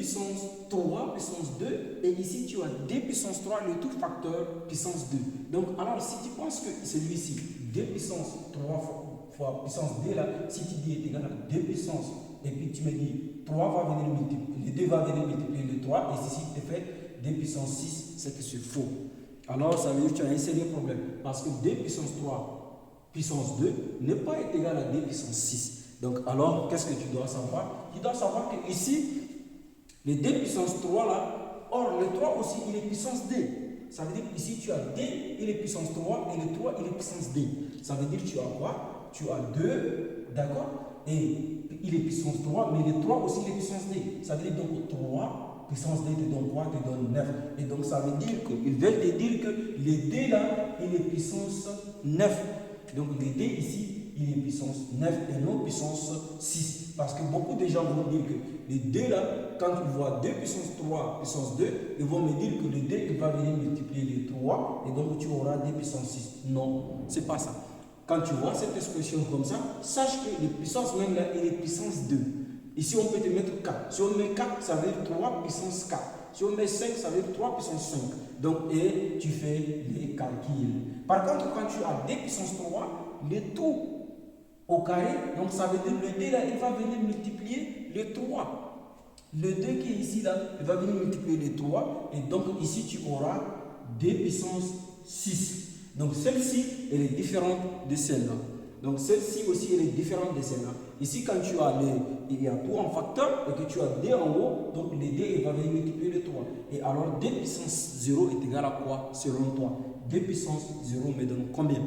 puissance 3 puissance 2 et ici tu as d puissance 3 le tout facteur puissance 2. Donc alors si tu penses que celui-ci, d puissance 3 fois puissance d là, si tu dis est égal à 2 puissance et puis tu me dis 3 va venir multiplier, le 2 va venir multiplier le 3 et ici tu fais d puissance 6, c'est que c'est faux. Alors ça veut dire que tu as un sérieux problème parce que d puissance 3 puissance 2 n'est pas égal à d puissance 6. Donc alors qu'est-ce que tu dois savoir? Tu dois savoir que ici, le d puissance 3 là, or le 3 aussi il est puissance d. Ça veut dire ici tu as d, il est puissance 3 et le 3 il est puissance d. Ça veut dire tu as quoi? Tu as 2, d'accord? Et il est puissance 3, mais le 3 aussi il est puissance d. Ça veut dire donc 3 puissance d te donne quoi? Te donne 9. Et donc ça veut dire qu'ils veulent te dire que le d là, il est puissance 9. Donc le d ici, il est puissance 9 et non puissance 6. Parce que beaucoup de gens vont dire que les 2 là, quand ils voient 2 puissance 3 puissance 2, ils vont me dire que le 2 il va venir multiplier les 3 et donc tu auras 2 puissance 6. Non, c'est pas ça. Quand tu vois cette expression comme ça, sache que les puissances même là, il est puissance 2. Ici on peut te mettre 4. Si on met 4, ça veut dire 3 puissance 4. Si on met 5, ça veut dire 3 puissance 5. Donc, et tu fais les calculs. Par contre, quand tu as 2 puissance 3, le tout au carré, donc ça veut dire le 2 là, il va venir multiplier le 3. Le 2 qui est ici là, il va venir multiplier le 3. Et donc ici, tu auras 2 puissance 6. Donc celle-ci, elle est différente de celle-là. Donc celle-ci aussi, elle est différente de celle-là. Ici, quand tu as il y a tout en facteur et que tu as 2 en haut, donc le 2 il va venir multiplier le 3. Et alors 2 puissance 0 est égal à quoi selon toi? 2 puissance 0 me donne combien?